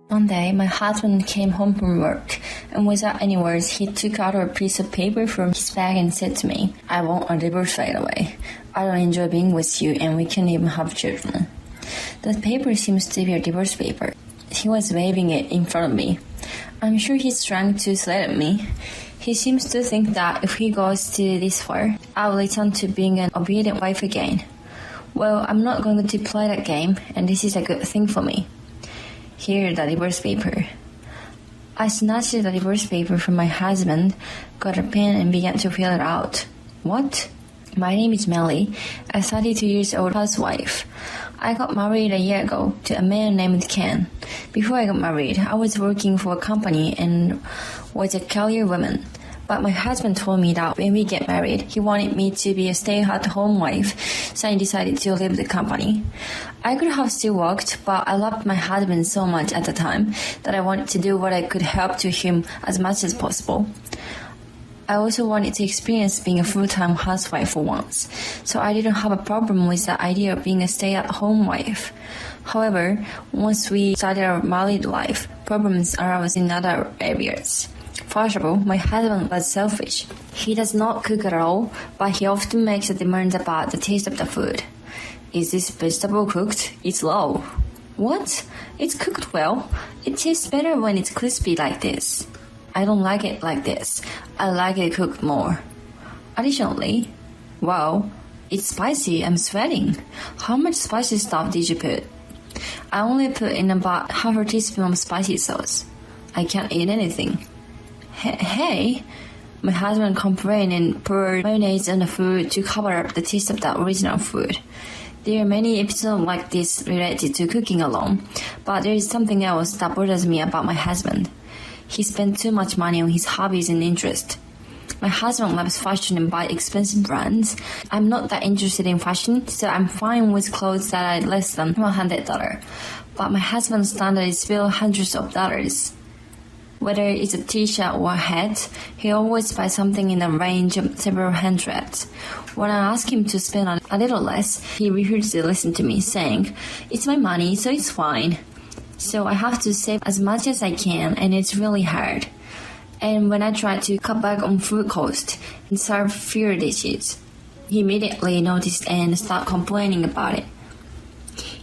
One day, my husband came home from work, and without any words, he took out a piece of paper from his bag and said to me, "I want a divorce right away. I don't enjoy being with you, and we can't even have children." The paper seems to be a divorce paper. He was waving it in front of me. I'm sure he's trying to threaten me. He seems to think that if he goes to this far, I'll return to being an obedient wife again. Well, I'm not going to play that game, and this is a good thing for me. Here, the divorce paper. I snatched the divorce paper from my husband, got a pen, and began to fill it out. What? My name is Melly, a 32 years old housewife. I got married a year ago to a man named Ken. Before I got married, I was working for a company and was a career woman. But my husband told me that when we get married, he wanted me to be a stay-at-home wife, so I decided to leave the company. I could have still worked, but I loved my husband so much at the time that I wanted to do what I could help to him as much as possible. I also wanted to experience being a full-time housewife for once, so I didn't have a problem with the idea of being a stay-at-home wife. However, once we started our married life, problems arose in other areas. First of all, my husband was selfish. He does not cook at all, but he often makes a demand about the taste of the food. Is this vegetable cooked? It's low. What? It's cooked well. It tastes better when it's crispy like this. I don't like it like this. I like it cooked more. Additionally, wow, it's spicy. I'm sweating. How much spicy stuff did you put? I only put in about half a teaspoon of spicy sauce. I can't eat anything. Hey, my husband complained and poured mayonnaise on the food to cover up the taste of the original food. There are many episodes like this related to cooking alone, but there is something else that bothers me about my husband. He spends too much money on his hobbies and interests. My husband loves fashion and buys expensive brands. I'm not that interested in fashion, so I'm fine with clothes that are less than $100. But my husband's standard is still hundreds of dollars. Whether it's a t-shirt or a hat, he always buys something in the range of several hundreds. When I ask him to spend a little less, he refuses to listen to me, saying, "It's my money, so it's fine." So I have to save as much as I can, and it's really hard. And when I try to cut back on food cost and serve fewer dishes, he immediately noticed and started complaining about it.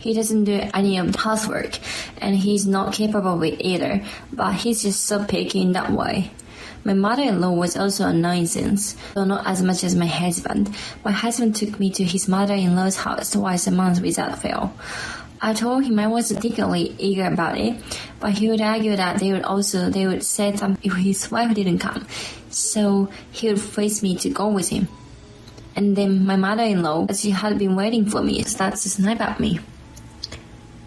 He doesn't do any of the housework, and he's not capable with either, but he's just so picky in that way. My mother-in-law was also a nuisance, though not as much as my husband. My husband took me to his mother-in-law's house twice a month without fail. I told him I wasn't particularly eager about it, but he would argue that they would say something if his wife didn't come, so he would force me to go with him. And then my mother-in-law, as she had been waiting for me, starts to snipe at me.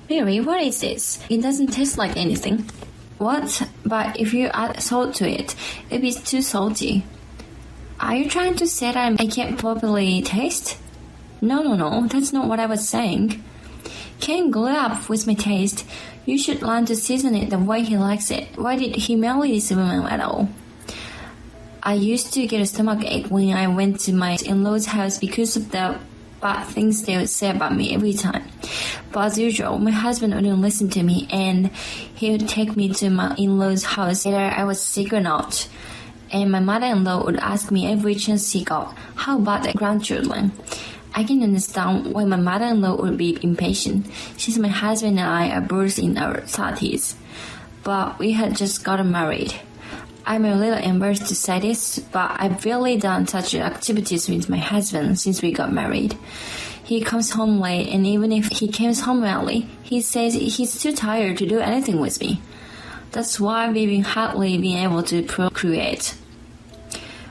"Really, what is this? It doesn't taste like anything." "What? But if you add salt to it, it'll be too salty." "Are you trying to say that I can't properly taste?" No, that's not what I was saying. Ken grew up with my taste. You should learn to season it the way he likes it. Why did he marry this woman at all? I used to get a stomachache when I went to my in-laws' house because of the bad things they would say about me every time. But as usual, my husband wouldn't listen to me, and he would take me to my in-laws' house whether I was sick or not. And my mother-in-law would ask me every chance he got, "How about the grandchildren?" I can understand why my mother-in-law would be impatient, since my husband and I are both in our 30s. But we had just gotten married. I'm a little embarrassed to say this, but I've really done such activities with my husband since we got married. He comes home late, and even if he comes home early, he says he's too tired to do anything with me. That's why we've hardly been able to procreate.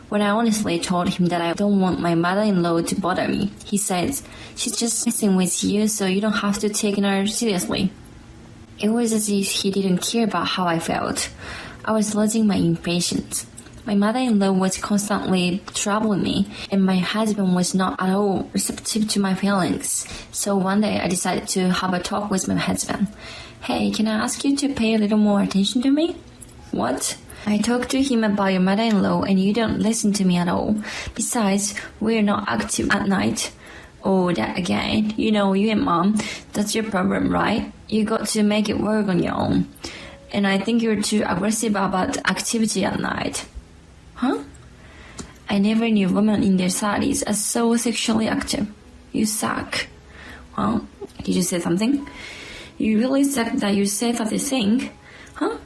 When I honestly told him that I don't want my mother-in-law to bother me, he says, "She's just messing with you, so you don't have to take her seriously." It was as if he didn't care about how I felt. I was losing my impatience. My mother-in-law was constantly troubling me, and my husband was not at all receptive to my feelings. So one day I decided to have a talk with my husband. "Hey, can I ask you to pay a little more attention to me?" "What?" "I talked to him about your mother-in-law, and you don't listen to me at all. Besides, we're not active at night." "Oh, that again. You know, you and Mom, that's your problem, right? You got to make it work on your own." And I think you're too aggressive about activity at night. Huh? I never knew women in their 30s as so sexually active. You suck. Well, did you say something? You really suck that you said such a thing? Huh?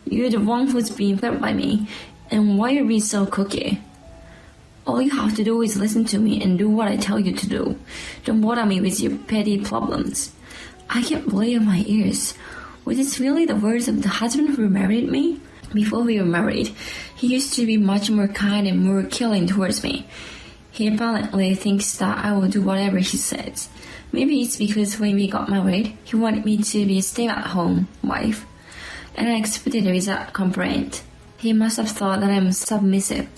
You're the one who's being flipped by me. And why are you being so cocky? All you have to do is listen to me and do what I tell you to do. Don't bother me with your petty problems. I can't believe my ears. Was this really the words of the husband who married me? Before we were married, he used to be much more kind and more killing towards me. He apparently thinks that I will do whatever he says. Maybe it's because when we got married, he wanted me to be a stay-at-home wife, and I expected a without complaint. He must have thought that I'm submissive.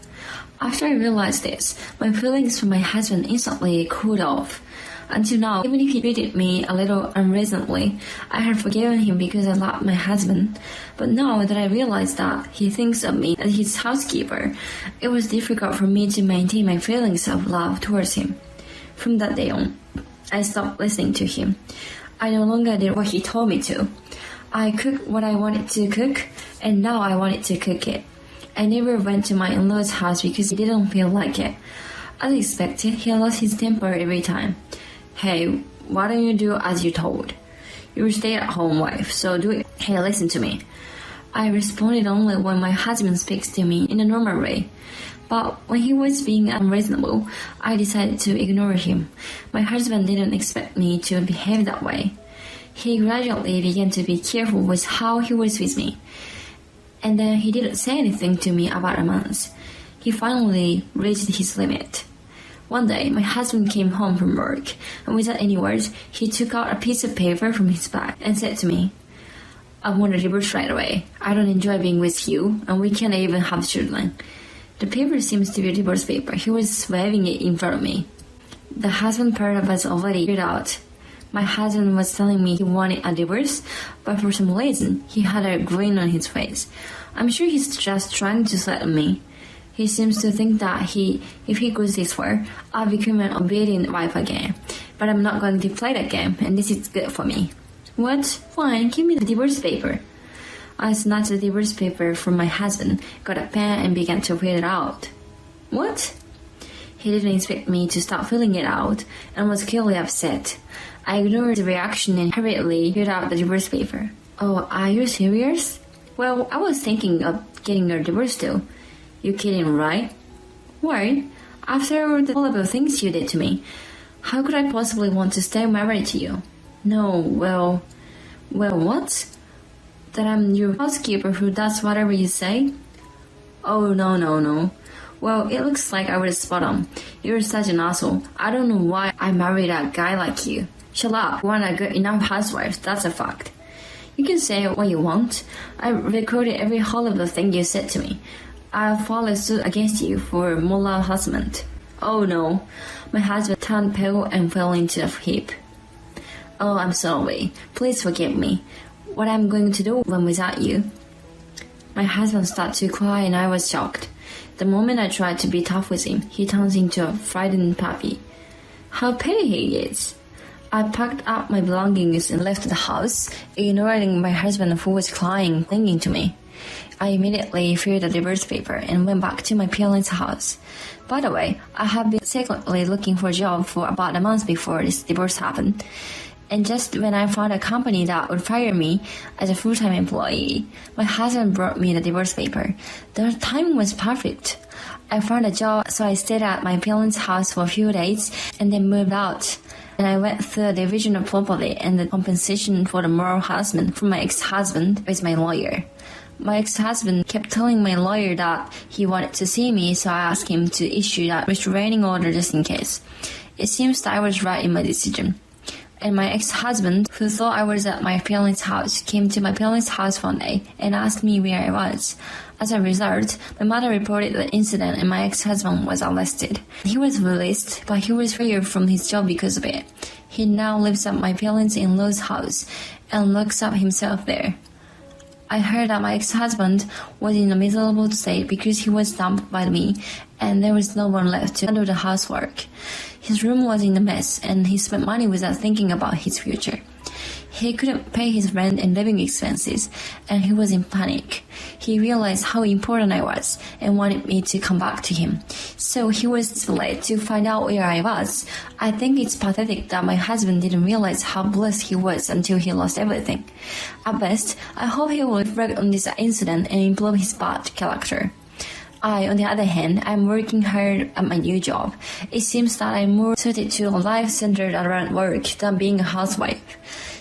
After I realized this, my feelings for my husband instantly cooled off. Until now, even if he treated me a little unreasonably, I had forgiven him because I loved my husband. But now that I realized that he thinks of me as his housekeeper, it was difficult for me to maintain my feelings of love towards him. From that day on, I stopped listening to him. I no longer did what he told me to. I cooked what I wanted to cook, and now I wanted to cook it. I never went to my in-laws' house because he didn't feel like it. As expected, he lost his temper every time. Hey, why don't you do as you're told? You're a stay-at-home wife, so do it. Hey, listen to me. I responded only when my husband speaks to me in a normal way. But when he was being unreasonable, I decided to ignore him. My husband didn't expect me to behave that way. He gradually began to be careful with how he was with me. And then he didn't say anything to me about a month. He finally reached his limit. One day, my husband came home from work, and without any words, he took out a piece of paper from his bag and said to me, I want a divorce right away. I don't enjoy being with you, and we can't even have children. The paper seems to be a divorce paper. He was waving it in front of me. The husband part of us already figured out. My husband was telling me he wanted a divorce, but for some reason, he had a grin on his face. I'm sure he's just trying to threaten me. He seems to think that if he goes this far, I'll become an obedient wife again. But I'm not going to play that game, and this is good for me. What? Fine, give me the divorce paper. I snatched the divorce paper from my husband, got a pen, and began to read it out. What? He didn't expect me to start filling it out, and was clearly upset. I ignored the reaction and hurriedly read out the divorce paper. Oh, are you serious? Well, I was thinking of getting a divorce too. You kidding, right? Why? After all the horrible things you did to me, how could I possibly want to stay married to you? No, well, what? That I'm your housekeeper who does whatever you say? Oh, no. Well, it looks like I was spot on. You're such an asshole. I don't know why I married a guy like you. Shut up. You want a good enough housewife, that's a fact. You can say what you want. I recorded every horrible thing you said to me. I'll file a suit against you for moral harassment. Oh no. My husband turned pale and fell into a heap. Oh, I'm sorry. Please forgive me. What I'm going to do when without you? My husband started to cry and I was shocked. The moment I tried to be tough with him, he turns into a frightened puppy. How petty he is. I packed up my belongings and left the house, ignoring my husband who was crying, clinging to me. I immediately filled the divorce paper and went back to my parents' house. By the way, I have been secretly looking for a job for about a month before this divorce happened. And just when I found a company that would fire me as a full-time employee, my husband brought me the divorce paper. The timing was perfect. I found a job, so I stayed at my parents' house for a few days and then moved out. And I went through the division of property and the compensation for the moral harassment from my ex-husband with my lawyer. My ex-husband kept telling my lawyer that he wanted to see me, so I asked him to issue that restraining order just in case. It seems that I was right in my decision. And my ex-husband, who thought I was at my parents' house, came to my parents' house one day and asked me where I was. As a result, my mother reported the incident and my ex-husband was arrested. He was released, but he was fired from his job because of it. He now lives at my parents-in-law's house and locks up himself there. I heard that my ex-husband was in a miserable state because he was dumped by me and there was no one left to handle the housework. His room was in a mess and he spent money without thinking about his future. He couldn't pay his rent and living expenses, and he was in panic. He realized how important I was and wanted me to come back to him. So he was delayed to find out where I was. I think it's pathetic that my husband didn't realize how blessed he was until he lost everything. At best, I hope he will reflect on this incident and improve his bad character. I, on the other hand, am working hard at my new job. It seems that I'm more suited to a life centered around work than being a housewife.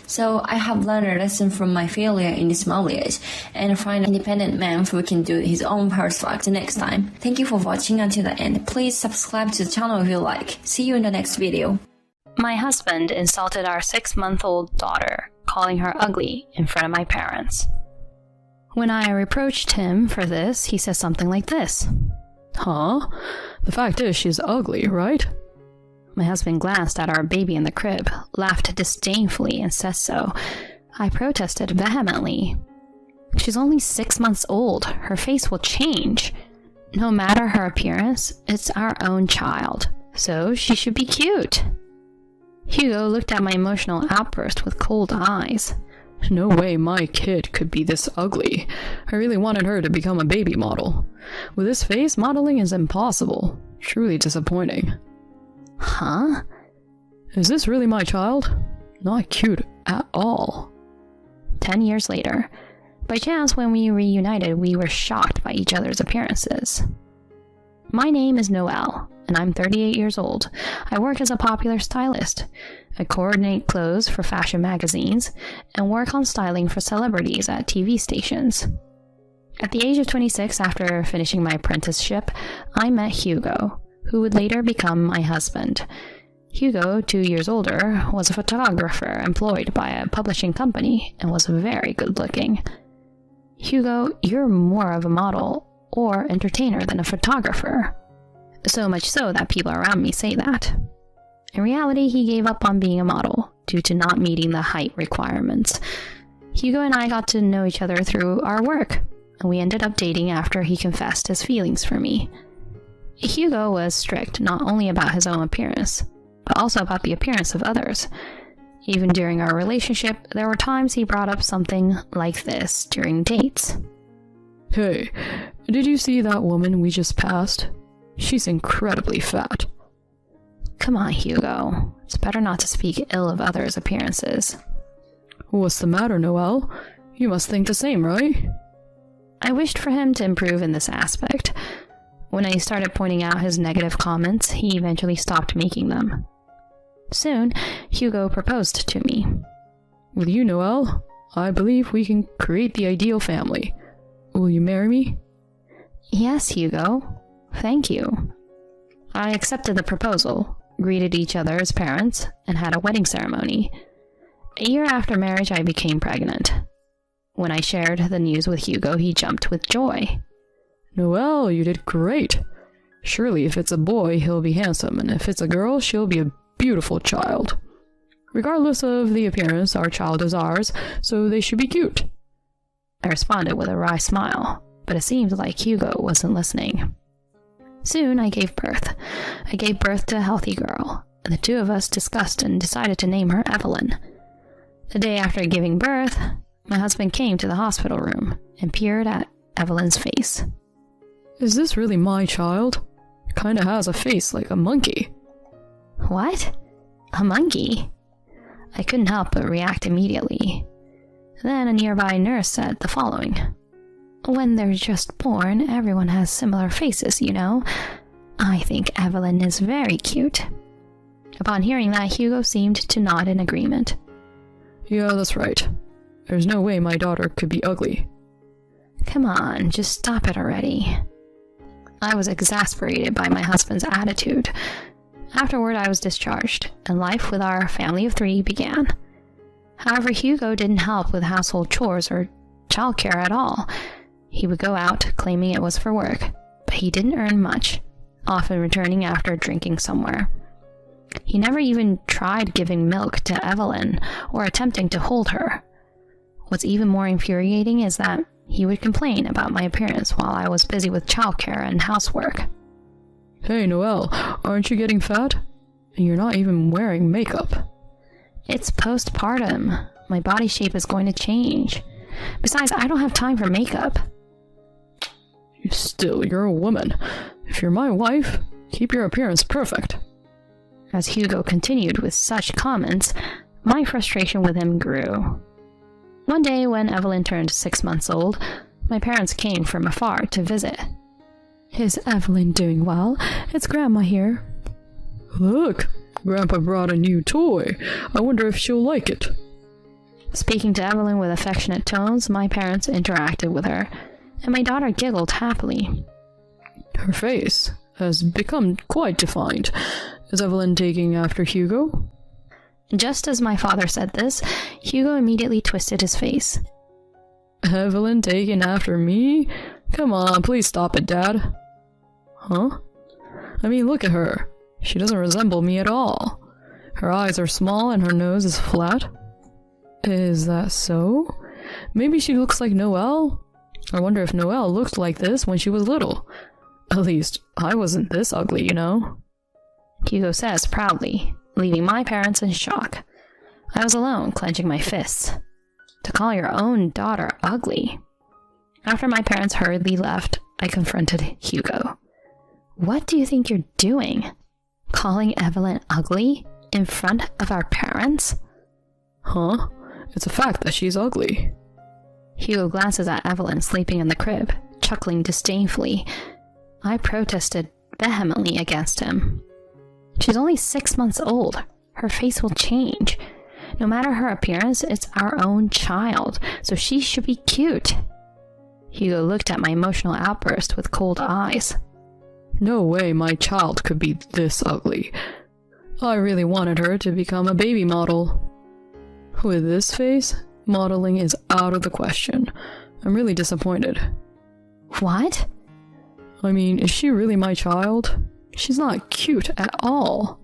So I have learned a lesson from my failure in this marriage and find an independent man who can do his own housework the next time. Thank you for watching until the end. Please subscribe to the channel if you like. See you in the next video. My husband insulted our 6-month-old daughter, calling her ugly in front of my parents. When I reproached him for this, he says something like this. Huh? The fact is she's ugly, right? My husband glanced at our baby in the crib, laughed disdainfully, and says so. I protested vehemently. She's only 6 months old. Her face will change. No matter her appearance, it's our own child, so she should be cute. Hugo looked at my emotional outburst with cold eyes. No way my kid could be this ugly. I really wanted her to become a baby model. With this face, modeling is impossible. Truly disappointing. Huh? Is this really my child? Not cute at all. 10 years later, by chance when we reunited, we were shocked by each other's appearances. My name is Noelle, and I'm 38 years old. I work as a popular stylist. I coordinate clothes for fashion magazines and work on styling for celebrities at TV stations. At the age of 26, after finishing my apprenticeship, I met Hugo, who would later become my husband. Hugo, 2 years older, was a photographer employed by a publishing company and was very good looking. Hugo, you're more of a model or entertainer than a photographer. So much so that people around me say that. In reality, he gave up on being a model due to not meeting the height requirements. Hugo and I got to know each other through our work, and we ended up dating after he confessed his feelings for me. Hugo was strict not only about his own appearance, but also about the appearance of others. Even during our relationship, there were times he brought up something like this during dates. Hey, did you see that woman we just passed? She's incredibly fat. Come on, Hugo. It's better not to speak ill of others' appearances. What's the matter, Noelle? You must think the same, right? I wished for him to improve in this aspect. When I started pointing out his negative comments, he eventually stopped making them. Soon, Hugo proposed to me. With you, Noelle, I believe we can create the ideal family. Will you marry me? Yes, Hugo. Thank you. I accepted the proposal, greeted each other as parents, and had a wedding ceremony. A year after marriage, I became pregnant. When I shared the news with Hugo, he jumped with joy. Noelle, you did great. Surely if it's a boy, he'll be handsome, and if it's a girl, she'll be a beautiful child. Regardless of the appearance, our child is ours, so they should be cute. I responded with a wry smile, but it seemed like Hugo wasn't listening. Soon I gave birth. I gave birth to a healthy girl, and the two of us discussed and decided to name her Evelyn. The day after giving birth, my husband came to the hospital room and peered at Evelyn's face. Is this really my child? It kinda has a face like a monkey. What? A monkey? I couldn't help but react immediately. Then a nearby nurse said the following. When they're just born, everyone has similar faces, you know. I think Evelyn is very cute. Upon hearing that, Hugo seemed to nod in agreement. Yeah, that's right. There's no way my daughter could be ugly. Come on, just stop it already. I was exasperated by my husband's attitude. Afterward, I was discharged, and life with our family of 3 began. However, Hugo didn't help with household chores or childcare at all. He would go out, claiming it was for work, but he didn't earn much, often returning after drinking somewhere. He never even tried giving milk to Evelyn or attempting to hold her. What's even more infuriating is that he would complain about my appearance while I was busy with childcare and housework. Hey, Noelle, aren't you getting fat? And you're not even wearing makeup. It's postpartum. My body shape is going to change. Besides, I don't have time for makeup. Still, you're a woman. If you're my wife, keep your appearance perfect. As Hugo continued with such comments, my frustration with him grew. One day when Evelyn turned 6 months old, my parents came from afar to visit. Is Evelyn doing well? It's Grandma here. Look, Grandpa brought a new toy. I wonder if she'll like it. Speaking to Evelyn with affectionate tones, my parents interacted with her, and my daughter giggled happily. Her face has become quite defined. Is Evelyn taking after Hugo? Just as my father said this, Hugo immediately twisted his face. Evelyn taking after me? Come on, please stop it, Dad. Huh? I mean, look at her. She doesn't resemble me at all. Her eyes are small and her nose is flat. Is that so? Maybe she looks like Noelle? I wonder if Noelle looked like this when she was little. At least, I wasn't this ugly, you know? Hugo says proudly, leaving my parents in shock. I was alone, clenching my fists. To call your own daughter ugly. After my parents hurriedly left, I confronted Hugo. What do you think you're doing? Calling Evelyn ugly in front of our parents? Huh? It's a fact that she's ugly. Hugo glances at Evelyn sleeping in the crib, chuckling disdainfully. I protested vehemently against him. She's only 6 months old. Her face will change. No matter her appearance, it's our own child, so she should be cute. Hugo looked at my emotional outburst with cold eyes. No way my child could be this ugly. I really wanted her to become a baby model. With this face, modeling is out of the question. I'm really disappointed. What? I mean, is she really my child? She's not cute at all.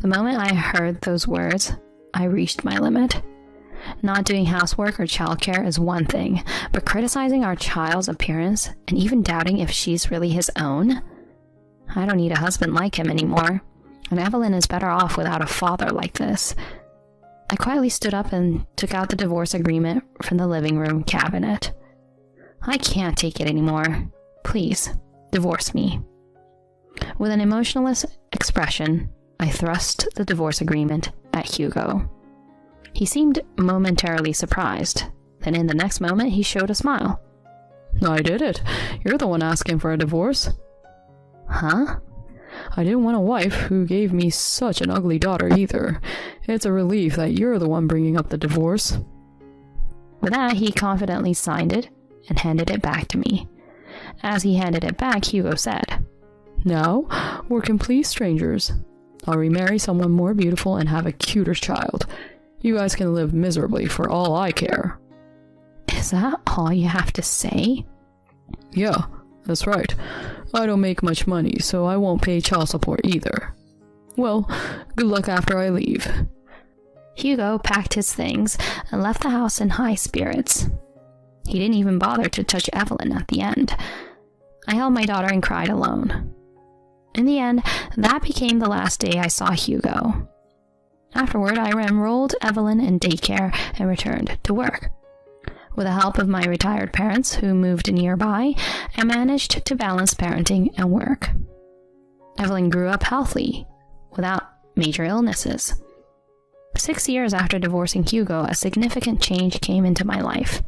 The moment I heard those words, I reached my limit. Not doing housework or childcare is one thing, but criticizing our child's appearance and even doubting if she's really his own? I don't need a husband like him anymore, and Evelyn is better off without a father like this. I quietly stood up and took out the divorce agreement from the living room cabinet. I can't take it anymore. Please, divorce me. With an emotionless expression, I thrust the divorce agreement at Hugo. He seemed momentarily surprised. Then in the next moment, he showed a smile. I did it. You're the one asking for a divorce. Huh? I didn't want a wife who gave me such an ugly daughter either. It's a relief that you're the one bringing up the divorce. With that, he confidently signed it and handed it back to me. As he handed it back, Hugo said, Now, we're complete strangers. I'll remarry someone more beautiful and have a cuter child. You guys can live miserably for all I care. Is that all you have to say? Yeah, that's right. I don't make much money, so I won't pay child support either. Well, good luck after I leave. Hugo packed his things and left the house in high spirits. He didn't even bother to touch Evelyn at the end. I held my daughter and cried alone. In the end, that became the last day I saw Hugo. Afterward, I enrolled Evelyn in daycare and returned to work. With the help of my retired parents who moved nearby, I managed to balance parenting and work. Evelyn grew up healthy, without major illnesses. 6 years after divorcing Hugo, a significant change came into my life.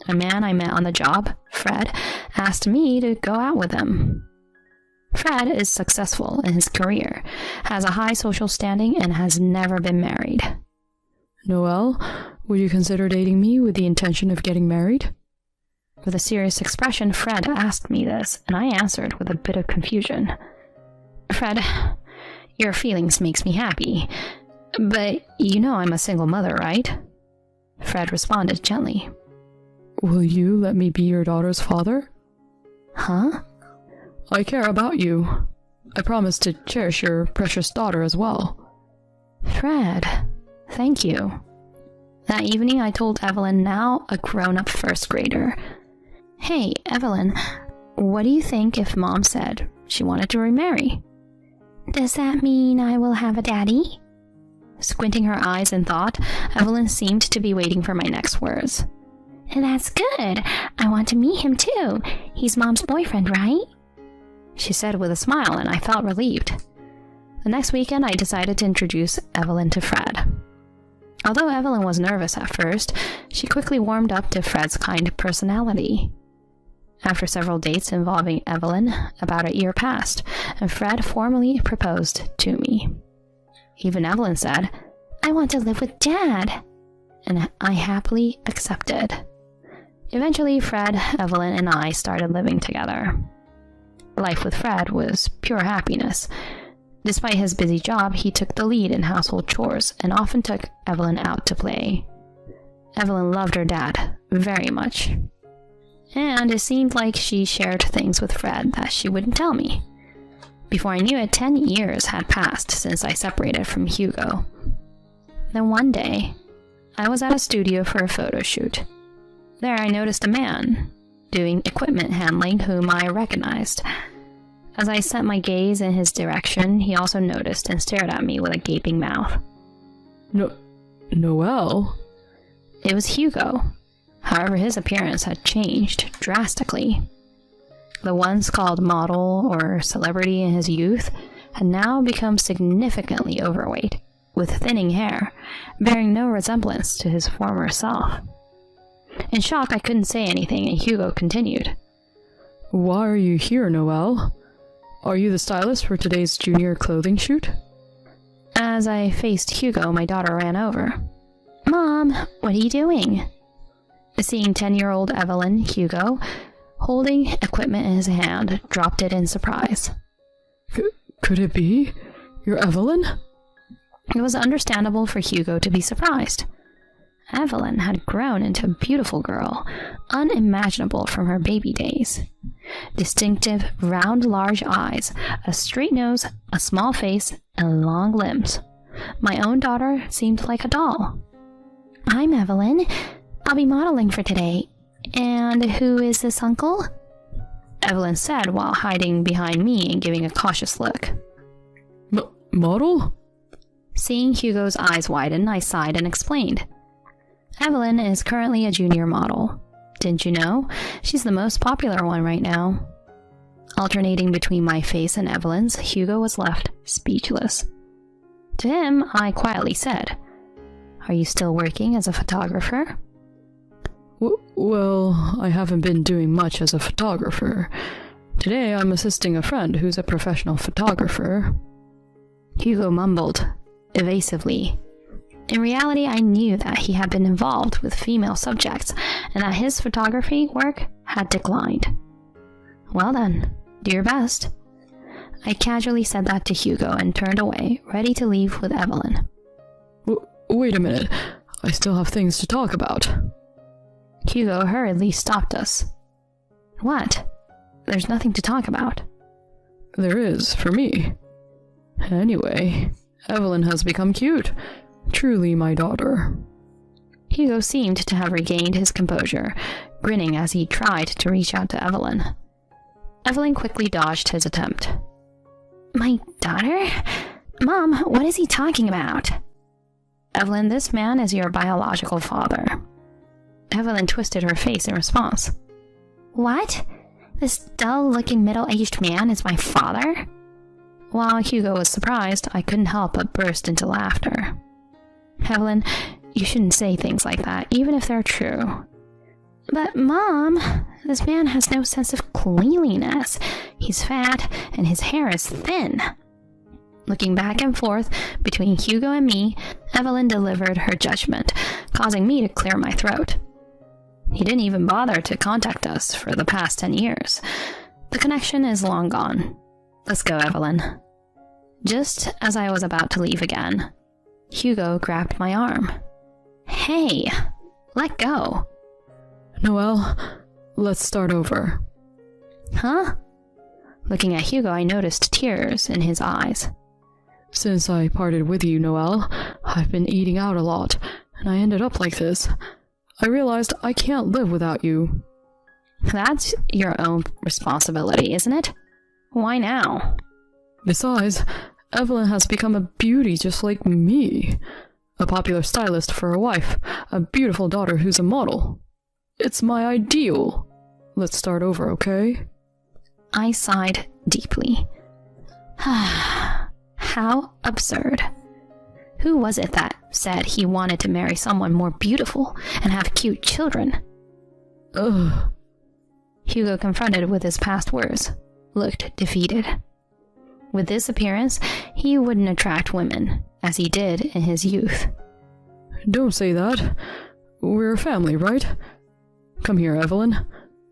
A man I met on the job, Fred, asked me to go out with him. Fred is successful in his career, has a high social standing, and has never been married. Noelle, would you consider dating me with the intention of getting married? With a serious expression, Fred asked me this, and I answered with a bit of confusion. Fred, your feelings makes me happy, but you know I'm a single mother, right? Fred responded gently. Will you let me be your daughter's father? Huh? I care about you. I promise to cherish your precious daughter as well. Fred, thank you. That evening, I told Evelyn, now a grown-up first grader. Hey, Evelyn, what do you think if Mom said she wanted to remarry? Does that mean I will have a daddy? Squinting her eyes in thought, Evelyn seemed to be waiting for my next words. That's good. I want to meet him too. He's Mom's boyfriend, right? She said with a smile, and I felt relieved. The next weekend, I decided to introduce Evelyn to Fred. Although Evelyn was nervous at first, she quickly warmed up to Fred's kind personality. After several dates involving Evelyn, about a year passed, and Fred formally proposed to me. Even Evelyn said, I want to live with Dad, and I happily accepted. Eventually, Fred, Evelyn, and I started living together. Life with Fred was pure happiness. Despite his busy job, he took the lead in household chores and often took Evelyn out to play. Evelyn loved her dad very much. And it seemed like she shared things with Fred that she wouldn't tell me. Before I knew it, 10 years had passed since I separated from Hugo. Then one day, I was at a studio for a photo shoot. There I noticed a man doing equipment handling whom I recognized. As I set my gaze in his direction, he also noticed and stared at me with a gaping mouth. Noelle? It was Hugo. However, his appearance had changed drastically. The once called model or celebrity in his youth had now become significantly overweight, with thinning hair, bearing no resemblance to his former self. In shock, I couldn't say anything, and Hugo continued. Why are you here, Noelle? Are you the stylist for today's junior clothing shoot? As I faced Hugo, my daughter ran over. Mom, what are you doing? Seeing 10-year-old Evelyn, Hugo, holding equipment in his hand, dropped it in surprise. Could it be? You're Evelyn? It was understandable for Hugo to be surprised. Evelyn had grown into a beautiful girl, unimaginable from her baby days. Distinctive, round, large eyes, a straight nose, a small face, and long limbs. My own daughter seemed like a doll. I'm Evelyn. I'll be modeling for today. And who is this uncle? Evelyn said while hiding behind me and giving a cautious look. Model? Seeing Hugo's eyes widen, I sighed and explained. Evelyn is currently a junior model. Didn't you know? She's the most popular one right now. Alternating between my face and Evelyn's, Hugo was left speechless. To him, I quietly said, Are you still working as a photographer? Well, I haven't been doing much as a photographer. Today I'm assisting a friend who's a professional photographer. Hugo mumbled, evasively. In reality, I knew that he had been involved with female subjects and that his photography work had declined. Well then, do your best. I casually said that to Hugo and turned away, ready to leave with Evelyn. Wait a minute. I still have things to talk about. Hugo hurriedly stopped us. What? There's nothing to talk about. There is, for me. Anyway, Evelyn has become cute. Truly my daughter. Hugo seemed to have regained his composure, grinning as he tried to reach out to Evelyn. Evelyn quickly dodged his attempt. My daughter? Mom, what is he talking about? Evelyn, this man is your biological father. Evelyn twisted her face in response. What? This dull-looking middle-aged man is my father? While Hugo was surprised, I couldn't help but burst into laughter. Evelyn, you shouldn't say things like that, even if they're true. But, Mom, this man has no sense of cleanliness. He's fat, and his hair is thin. Looking back and forth between Hugo and me, Evelyn delivered her judgment, causing me to clear my throat. He didn't even bother to contact us for the past 10 years. The connection is long gone. Let's go, Evelyn. Just as I was about to leave again, Hugo grabbed my arm. Hey, let go. Noelle, let's start over. Huh? Looking at Hugo, I noticed tears in his eyes. Since I parted with you, Noelle, I've been eating out a lot, and I ended up like this. I realized I can't live without you. That's your own responsibility, isn't it? Why now? Besides, Evelyn has become a beauty just like me. A popular stylist for a wife, a beautiful daughter who's a model. It's my ideal. Let's start over, okay? I sighed deeply. How absurd. Who was it that said he wanted to marry someone more beautiful and have cute children? Ugh. Hugo, confronted with his past words, looked defeated. With this appearance, he wouldn't attract women, as he did in his youth. Don't say that. We're a family, right? Come here, Evelyn.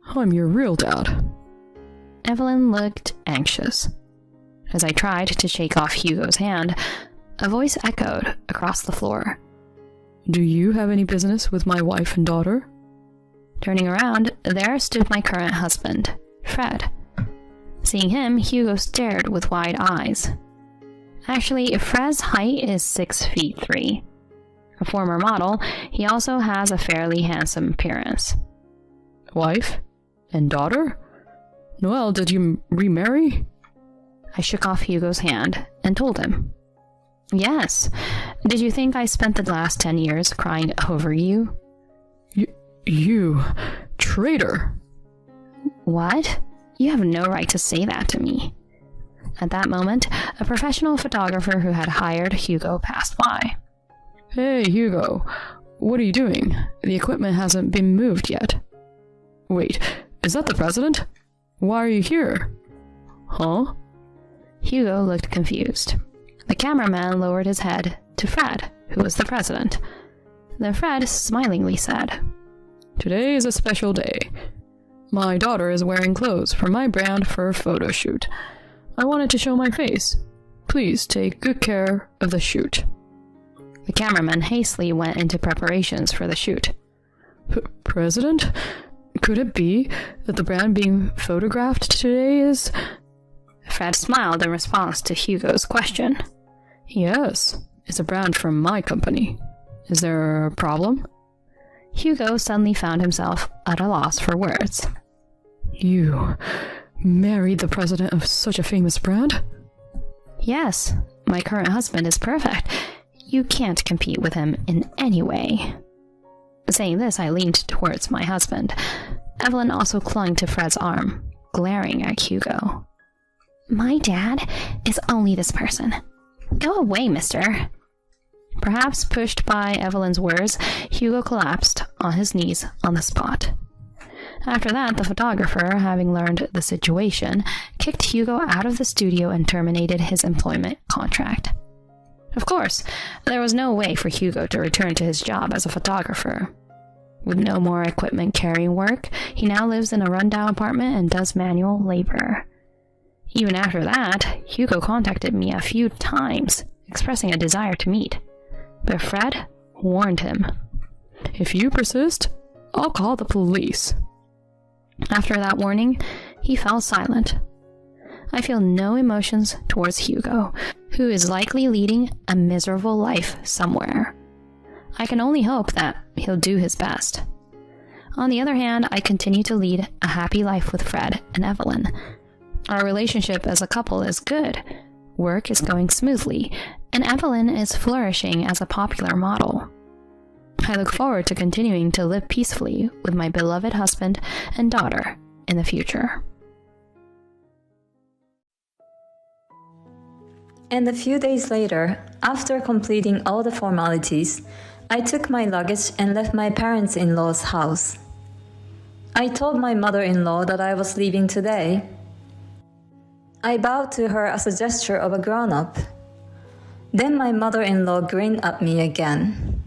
I'm your real dad. Evelyn looked anxious. As I tried to shake off Hugo's hand, a voice echoed across the floor. Do you have any business with my wife and daughter? Turning around, there stood my current husband, Fred. Seeing him, Hugo stared with wide eyes. Actually, Fred's height is 6'3". A former model, he also has a fairly handsome appearance. Wife? And daughter? Noel, did you remarry? I shook off Hugo's hand and told him. Yes. Did you think I spent the last 10 years crying over you? You traitor! What? You have no right to say that to me. At that moment, a professional photographer who had hired Hugo passed by. Hey, Hugo. What are you doing? The equipment hasn't been moved yet. Wait, is that the president? Why are you here? Huh? Hugo looked confused. The cameraman lowered his head to Fred, who was the president. Then Fred smilingly said, Today is a special day. My daughter is wearing clothes from my brand for a photo shoot. I wanted to show my face. Please take good care of the shoot. The cameraman hastily went into preparations for the shoot. President? Could it be that the brand being photographed today is... Fred smiled in response to Hugo's question. Yes, it's a brand from my company. Is there a problem? Hugo suddenly found himself at a loss for words. You married the president of such a famous brand? Yes, my current husband is perfect. You can't compete with him in any way. Saying this, I leaned towards my husband. Evelyn also clung to Fred's arm, glaring at Hugo. My dad is only this person. Go away, mister. Perhaps pushed by Evelyn's words, Hugo collapsed on his knees on the spot. After that, the photographer, having learned the situation, kicked Hugo out of the studio and terminated his employment contract. Of course, there was no way for Hugo to return to his job as a photographer. With no more equipment carrying work, he now lives in a rundown apartment and does manual labor. Even after that, Hugo contacted me a few times, expressing a desire to meet. But Fred warned him. If you persist, I'll call the police. After that warning, he fell silent. I feel no emotions towards Hugo, who is likely leading a miserable life somewhere. I can only hope that he'll do his best. On the other hand, I continue to lead a happy life with Fred and Evelyn. Our relationship as a couple is good. Work is going smoothly, and Evelyn is flourishing as a popular model. I look forward to continuing to live peacefully with my beloved husband and daughter in the future. And a few days later, after completing all the formalities, I took my luggage and left my parents-in-law's house. I told my mother-in-law that I was leaving today. I bowed to her as a gesture of a grown-up. Then my mother-in-law grinned at me again.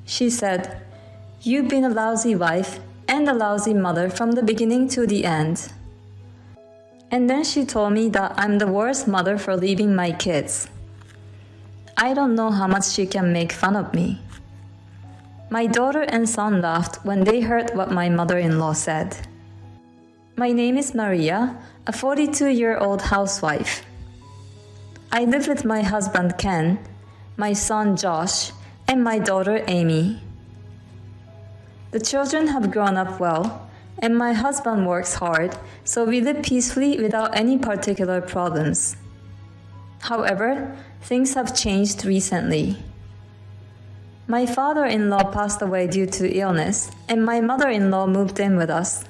She said, "You've been a lousy wife and a lousy mother from the beginning to the end." And then she told me that I'm the worst mother for leaving my kids. I don't know how much she can make fun of me. My daughter and son laughed when they heard what my mother-in-law said. My name is Maria, a 42-year-old housewife. I live with my husband Ken, my son Josh, and my daughter Amy. The children have grown up well, and my husband works hard, so we live peacefully without any particular problems. However, things have changed recently. My father-in-law passed away due to illness, and my mother-in-law moved in with us.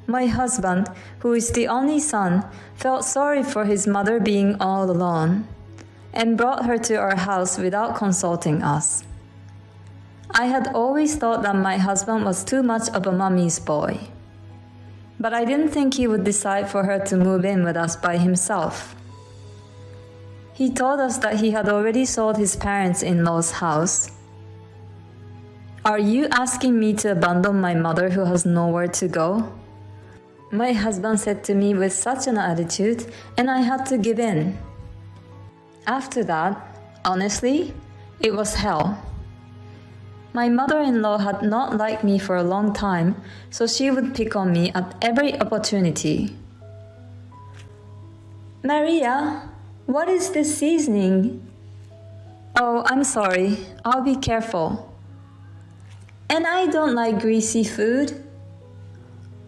My husband, who is the only son, felt sorry for his mother being all alone, and brought her to our house without consulting us. I had always thought that my husband was too much of a mommy's boy. But I didn't think he would decide for her to move in with us by himself. He told us that he had already sold his parents-in-law's house. Are you asking me to abandon my mother who has nowhere to go? My husband said to me with such an attitude, and I had to give in. After that, honestly, it was hell. My mother-in-law had not liked me for a long time, so she would pick on me at every opportunity. Maria, what is this seasoning? Oh, I'm sorry. I'll be careful. And I don't like greasy food.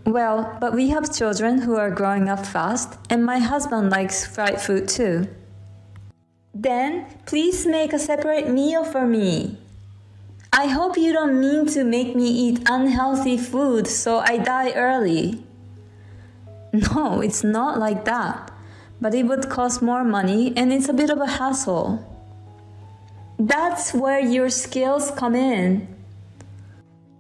Well, but we have children who are growing up fast, and my husband likes fried food too. Then, please make a separate meal for me. I hope you don't mean to make me eat unhealthy food so I die early. No, it's not like that. But it would cost more money and it's a bit of a hassle. That's where your skills come in.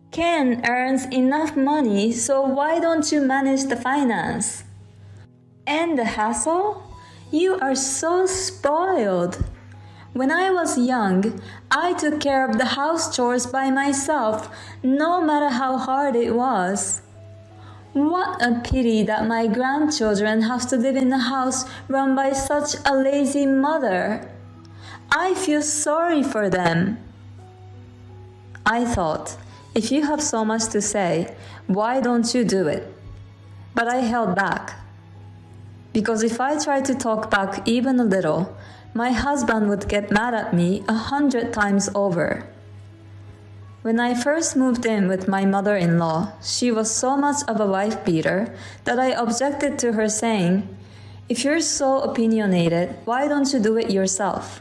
Ken earns enough money, so why don't you manage the finance? And the hassle? You are so spoiled. When I was young, I took care of the house chores by myself, no matter how hard it was. What a pity that my grandchildren have to live in a house run by such a lazy mother. I feel sorry for them. I thought, if you have so much to say, why don't you do it? But I held back. Because if I tried to talk back even a little, my husband would get mad at me 100 times over. When I first moved in with my mother-in-law, she was so much of a wife beater that I objected to her saying, "If you're so opinionated, why don't you do it yourself?"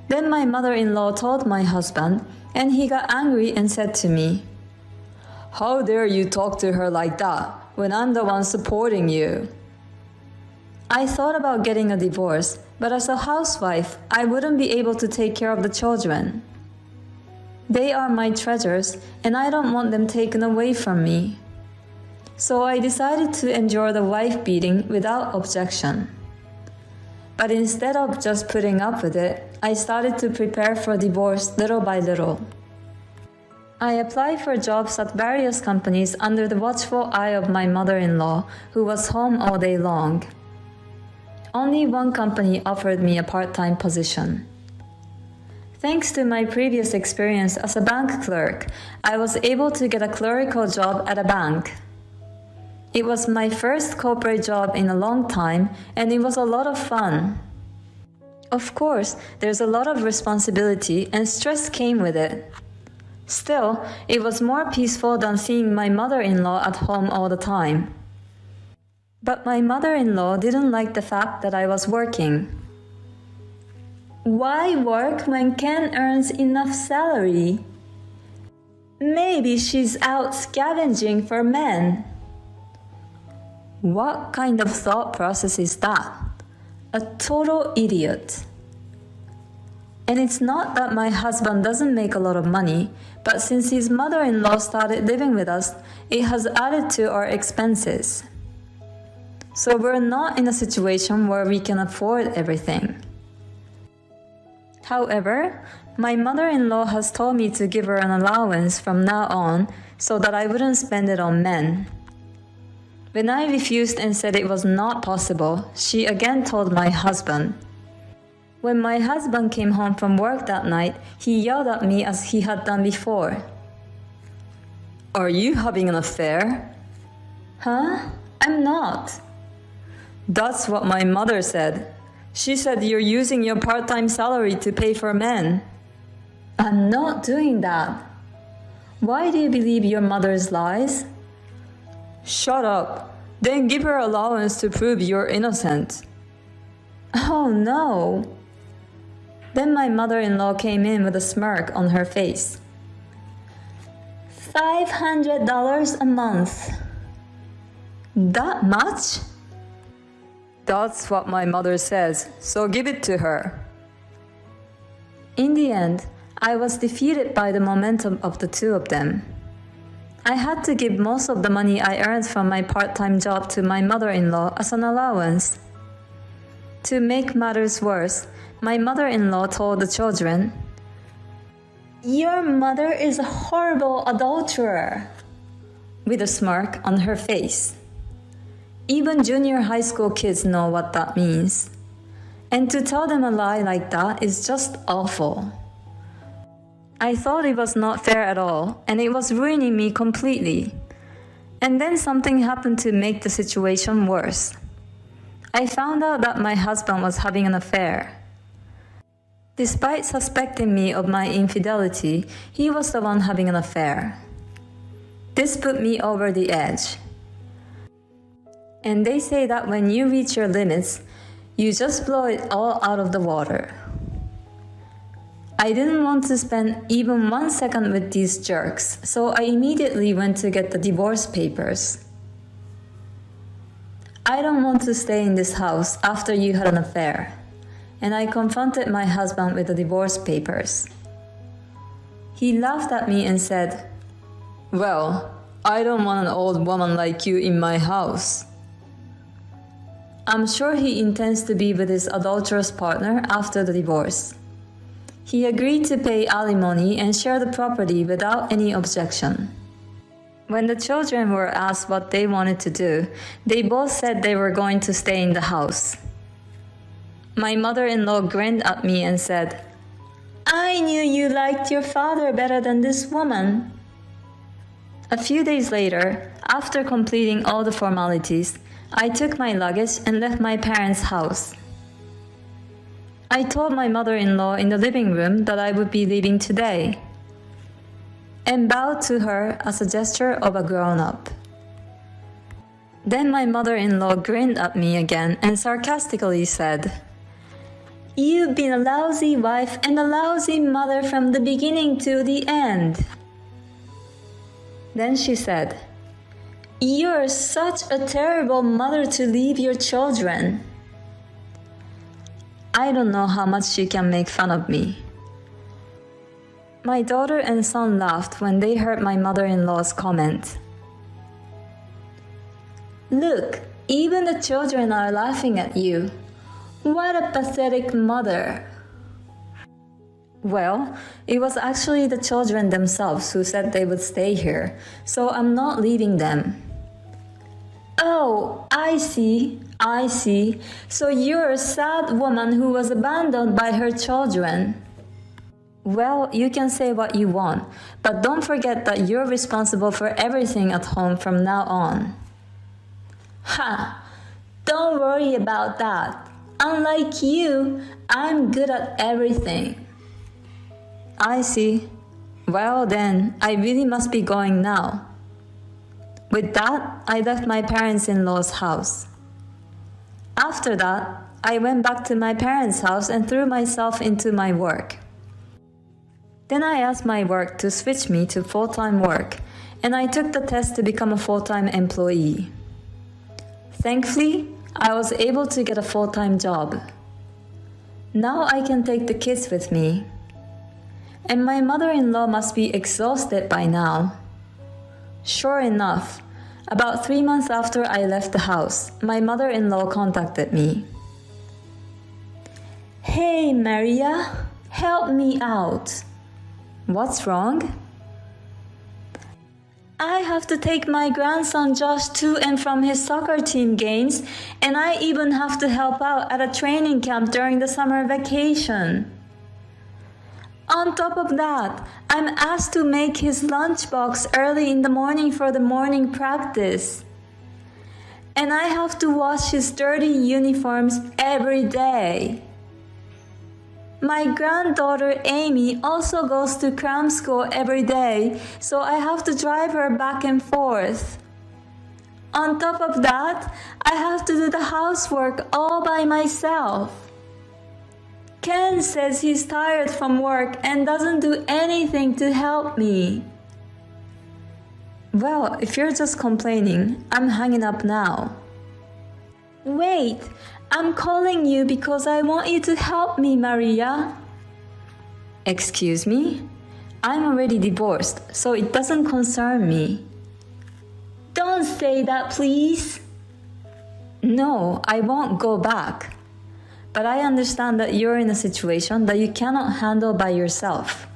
Then my mother-in-law told my husband, and he got angry and said to me, "How dare you talk to her like that when I'm the one supporting you?" I thought about getting a divorce, but as a housewife, I wouldn't be able to take care of the children. They are my treasures, and I don't want them taken away from me. So I decided to endure the wife beating without objection. But instead of just putting up with it, I started to prepare for divorce little by little. I applied for jobs at various companies under the watchful eye of my mother-in-law, who was home all day long. Only one company offered me a part-time position. Thanks to my previous experience as a bank clerk, I was able to get a clerical job at a bank. It was my first corporate job in a long time, and it was a lot of fun. Of course, there's a lot of responsibility and stress came with it. Still, it was more peaceful than seeing my mother-in-law at home all the time. But my mother-in-law didn't like the fact that I was working. Why work when Ken earns enough salary? Maybe she's out scavenging for men. What kind of thought process is that? A total idiot. And it's not that my husband doesn't make a lot of money, but since his mother-in-law started living with us, it has added to our expenses. So we're not in a situation where we can afford everything. However, my mother-in-law has told me to give her an allowance from now on so that I wouldn't spend it on men. When I refused and said it was not possible, she again told my husband. When my husband came home from work that night, he yelled at me as he had done before. "Are you having an affair?" "Huh? I'm not." "That's what my mother said. She said you're using your part-time salary to pay for men." "I'm not doing that." "Why do you believe your mother's lies?" "Shut up. Then give her allowance to prove you're innocent." Oh no! Then my mother-in-law came in with a smirk on her face. $500 a month. That much? That's what my mother says, so give it to her. In the end, I was defeated by the momentum of the two of them. I had to give most of the money I earned from my part-time job to my mother-in-law as an allowance. To make matters worse, my mother-in-law told the children, "Your mother is a horrible adulterer," with a smirk on her face. Even junior high school kids know what that means. And to tell them a lie like that is just awful. I thought it was not fair at all, and it was ruining me completely. And then something happened to make the situation worse. I found out that my husband was having an affair. Despite suspecting me of my infidelity, he was the one having an affair. This put me over the edge. And they say that when you reach your limits, you just blow it all out of the water. I didn't want to spend even 1 second with these jerks, so I immediately went to get the divorce papers. I don't want to stay in this house after you had an affair, and I confronted my husband with the divorce papers. He laughed at me and said, "Well, I don't want an old woman like you in my house." I'm sure he intends to be with his adulterous partner after the divorce. He agreed to pay alimony and share the property without any objection. When the children were asked what they wanted to do, they both said they were going to stay in the house. My mother-in-law grinned at me and said, "I knew you liked your father better than this woman." A few days later, after completing all the formalities, I took my luggage and left my parents' house. I told my mother-in-law in the living room that I would be leaving today, and bowed to her as a gesture of a grown-up. Then my mother-in-law grinned at me again and sarcastically said, "You've been a lousy wife and a lousy mother from the beginning to the end." Then she said, "You're such a terrible mother to leave your children." I don't know how much she can make fun of me. My daughter and son laughed when they heard my mother-in-law's comment. "Look, even the children are laughing at you. What a pathetic mother." Well, it was actually the children themselves who said they would stay here, so I'm not leaving them. "Oh, I see. So you're a sad woman who was abandoned by her children." Well, you can say what you want, but don't forget that you're responsible for everything at home from now on. Ha! Don't worry about that. Unlike you, I'm good at everything. I see. Well then, I really must be going now. With that, I left my parents-in-law's house. After that, I went back to my parents' house and threw myself into my work. Then I asked my work to switch me to full-time work, and I took the test to become a full-time employee. Thankfully, I was able to get a full-time job. Now I can take the kids with me. And my mother-in-law must be exhausted by now. Sure enough, about 3 months after I left the house, my mother-in-law contacted me. "Hey, Maria, help me out." "What's wrong?" "I have to take my grandson Josh to and from his soccer team games, and I even have to help out at a training camp during the summer vacation. On top of that, I'm asked to make his lunchbox early in the morning for the morning practice. And I have to wash his dirty uniforms every day. My granddaughter Amy also goes to cram school every day, so I have to drive her back and forth. On top of that, I have to do the housework all by myself. Ken says he's tired from work and doesn't do anything to help me. Well, if you're just complaining, I'm hanging up now. Wait, I'm calling you because I want you to help me, Maria. Excuse me? I'm already divorced, so it doesn't concern me. Don't say that, please. No, I won't go back. But I understand that you're in a situation that you cannot handle by yourself.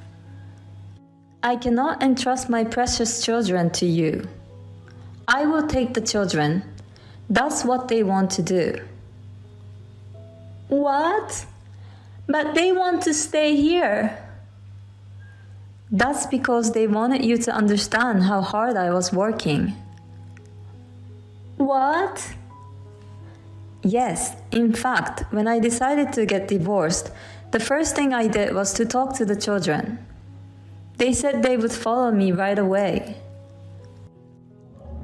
I cannot entrust my precious children to you. I will take the children. That's what they want to do. What? But they want to stay here. That's because they wanted you to understand how hard I was working. What? Yes, in fact, when I decided to get divorced, the first thing I did was to talk to the children. They said they would follow me right away.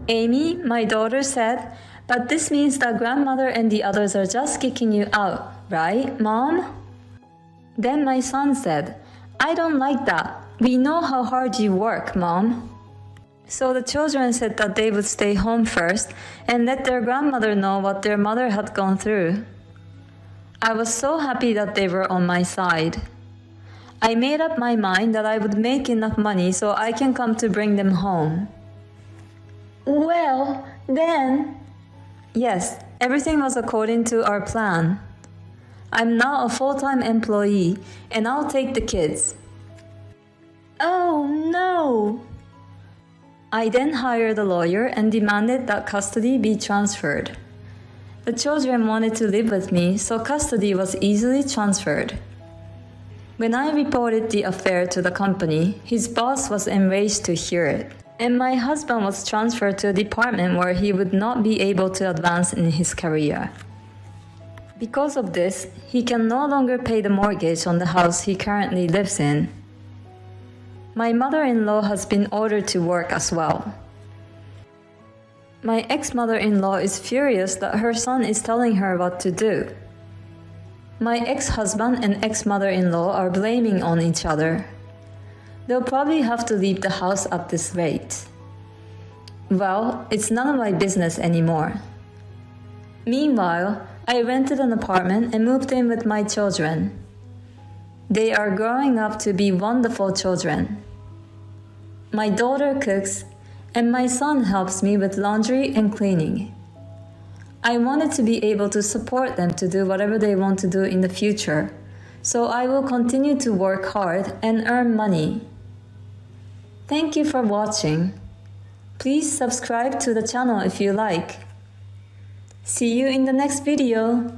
Amy, my daughter, said, "But this means that grandmother and the others are just kicking you out, right, Mom?" Then my son said, "I don't like that. We know how hard you work, Mom." So the children said that they would stay home first and let their grandmother know what their mother had gone through. I was so happy that they were on my side. I made up my mind that I would make enough money so I can come to bring them home. Well, then... Yes, everything was according to our plan. I'm now a full-time employee and I'll take the kids. Oh no! I then hired a lawyer and demanded that custody be transferred. The children wanted to live with me, so custody was easily transferred. When I reported the affair to the company, his boss was enraged to hear it, and my husband was transferred to a department where he would not be able to advance in his career. Because of this, he can no longer pay the mortgage on the house he currently lives in. My mother-in-law has been ordered to work as well. My ex-mother-in-law is furious that her son is telling her what to do. My ex-husband and ex-mother-in-law are blaming on each other. They'll probably have to leave the house at this rate. Well, it's none of my business anymore. Meanwhile, I rented an apartment and moved in with my children. They are growing up to be wonderful children. My daughter cooks, and my son helps me with laundry and cleaning. I wanted to be able to support them to do whatever they want to do in the future, so I will continue to work hard and earn money. Thank you for watching. Please subscribe to the channel if you like. See you in the next video.